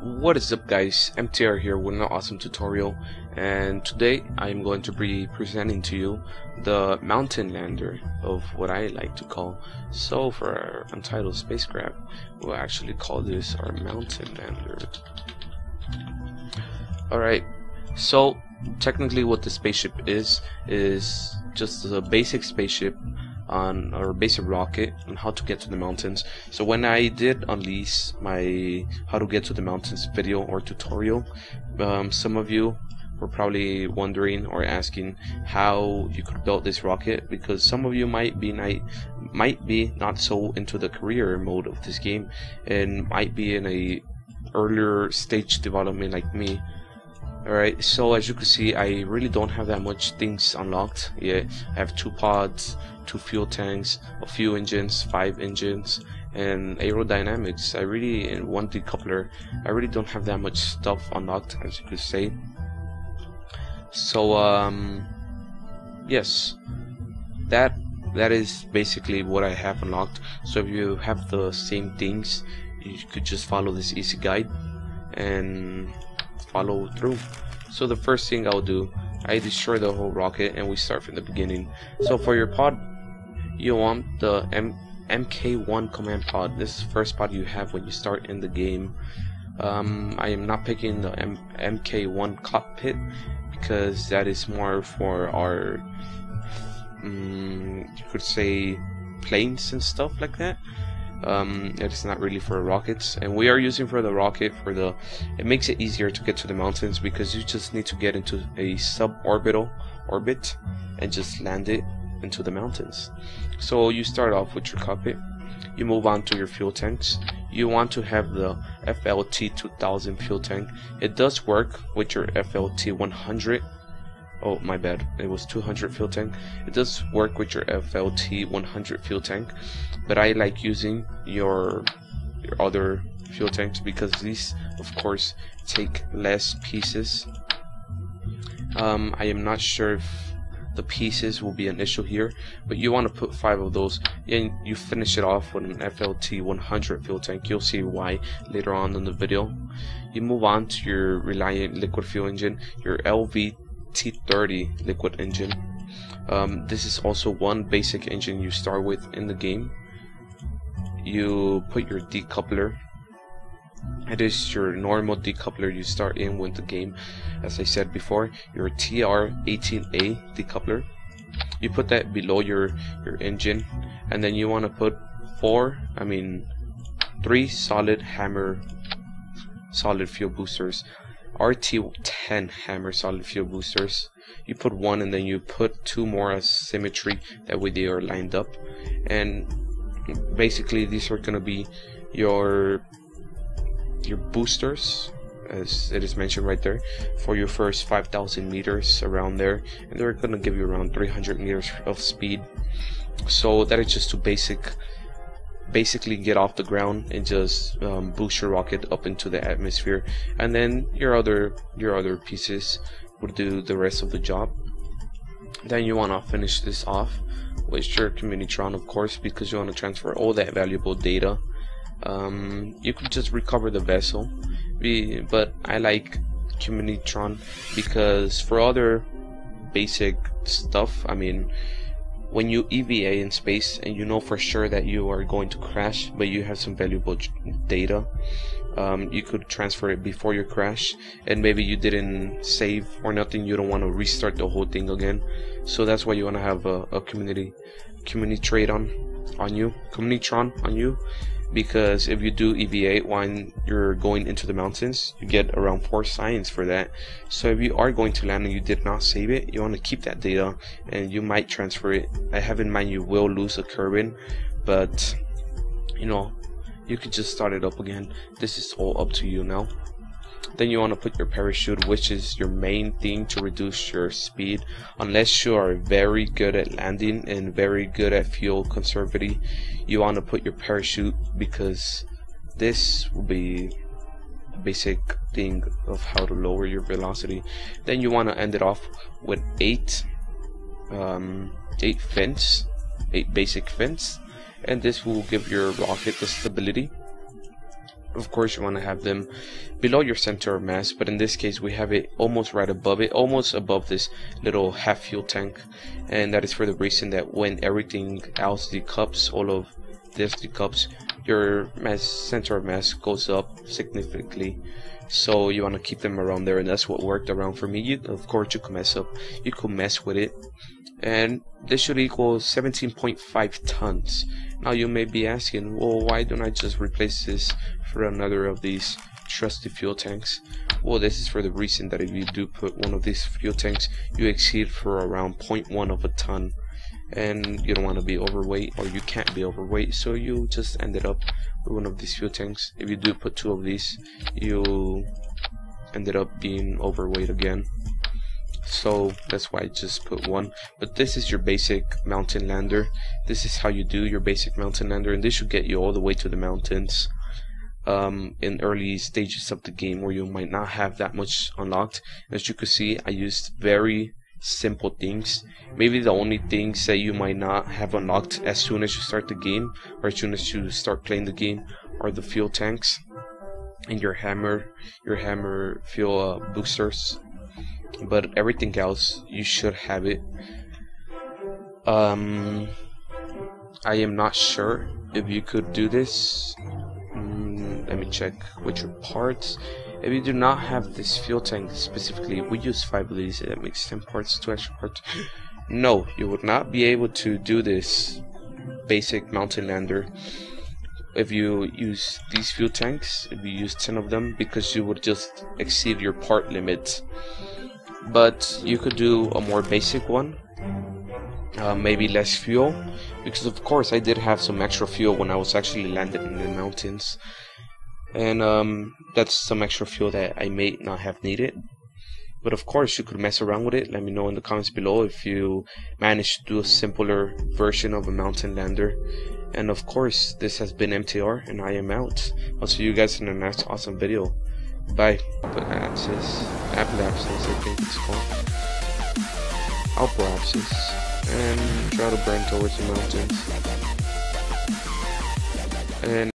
What is up, guys? MTR here with an awesome tutorial, and today I'm going to be presenting to you the mountain lander of what I like to call. So for our untitled spacecraft, we'll actually call this our mountain lander. Alright, so technically what the spaceship is just a basic spaceship on our basic rocket on how to get to the mountains. So when I did unleash my how to get to the mountains video or tutorial, some of you were probably wondering or asking how you could build this rocket, because some of you might be not so into the career mode of this game and might be in a earlier stage development like me. Alright, so as you can see, I really don't have that much things unlocked yet. I have 2 pods, 2 fuel tanks, a few engines, 5 engines, and aerodynamics. And 1 decoupler. I really don't have that much stuff unlocked, as you could say. So yes, that is basically what I have unlocked. So if you have the same things, you could just follow this easy guide and follow through. So the first thing I'll do, I destroy the whole rocket and we start from the beginning. So for your pod, you want the MK1 command pod. This is the first pod you have when you start in the game. I am not picking the MK1 cockpit because that is more for our you could say planes and stuff like that. It's not really for rockets, and we are using for the rocket it makes it easier to get to the mountains, because you just need to get into a suborbital orbit and just land it into the mountains. So you start off with your cockpit, you move on to your fuel tanks. You want to have the FLT 2000 fuel tank. It does work with your FLT 100. Oh, my bad, it was 200 fuel tank. It does work with your FLT 100 fuel tank, but I like using your other fuel tanks because these, of course, take less pieces. I am not sure if the pieces will be an issue here, but you want to put 5 of those, and you finish it off with an FLT 100 fuel tank. You'll see why later on in the video. You move on to your Reliant liquid fuel engine, your LVT30 liquid engine. This is also one basic engine you start with in the game. You put your decoupler. It is your normal decoupler you start in with the game. As I said before, your TR18A decoupler. You put that below your engine, and then you want to put 3 solid hammer solid fuel boosters, RT10 hammer solid fuel boosters. You put 1 and then you put 2 more as symmetry, that way they are lined up. And basically these are gonna be your boosters, as it is mentioned right there, for your first 5,000 meters around there, and they're gonna give you around 300 meters of speed. So that is just to basically get off the ground and just boost your rocket up into the atmosphere, and then your other pieces would do the rest of the job. Then you want to finish this off with your Communitron, of course, because you want to transfer all that valuable data. You could just recover the vessel, but I like Communitron because for other basic stuff, I mean, when you EVA in space and you know for sure that you are going to crash, but you have some valuable data, you could transfer it before your crash, and maybe you didn't save or nothing, you don't want to restart the whole thing again. So that's why you want to have a Communitron on you, because if you do EVA when you're going into the mountains, you get around 4 signs for that. So if you are going to land and you did not save it, you want to keep that data and you might transfer it. I have in mind you will lose a Kerbin, but you know, you could just start it up again. This is all up to you now. Then you want to put your parachute, which is your main thing to reduce your speed. Unless you are very good at landing and very good at fuel conservation, you want to put your parachute, because this will be a basic thing of how to lower your velocity. Then you want to end it off with 8 basic fins, and this will give your rocket the stability of course you want to have them below your center of mass, but in this case we have it almost right above it, almost above this little half fuel tank, and that is for the reason that when everything else decouples, all of this decouples, your center of mass goes up significantly. So you want to keep them around there, and that's what worked around for me. Of course you can mess up, you could mess with it, and this should equal 17.5 tons. Now you may be asking, well, why don't I just replace this for another of these trusty fuel tanks? Well, this is for the reason that if you do put one of these fuel tanks, you exceed for around 0.1 of a ton, and you don't want to be overweight, or you can't be overweight, so you just ended up with one of these fuel tanks. If you do put two of these, you ended up being overweight again. So that's why I just put one. But this is your basic mountain lander. This is how you do your basic mountain lander, and this should get you all the way to the mountains in early stages of the game where you might not have that much unlocked. As you can see, I used very simple things. Maybe the only things that you might not have unlocked as soon as you start the game, or as soon as you start playing the game, are the fuel tanks and your hammer fuel boosters. But everything else you should have it. I am not sure if you could do this. Let me check with your parts. If you do not have this fuel tank specifically, we use 5 of these. That makes 10 parts, 2 extra parts. No, you would not be able to do this basic mountain lander if you use these fuel tanks, if you use 10 of them, because you would just exceed your part limit. But you could do a more basic one, maybe less fuel, because of course I did have some extra fuel when I was actually landed in the mountains, and that's some extra fuel that I may not have needed. But of course you could mess around with it. Let me know in the comments below if you managed to do a simpler version of a mountain lander. And of course, this has been MTR, and I am out. I'll see you guys in the next awesome video. Bye. Apoapsis, I think it's called. Apoapsis, and try to burn towards the mountains. And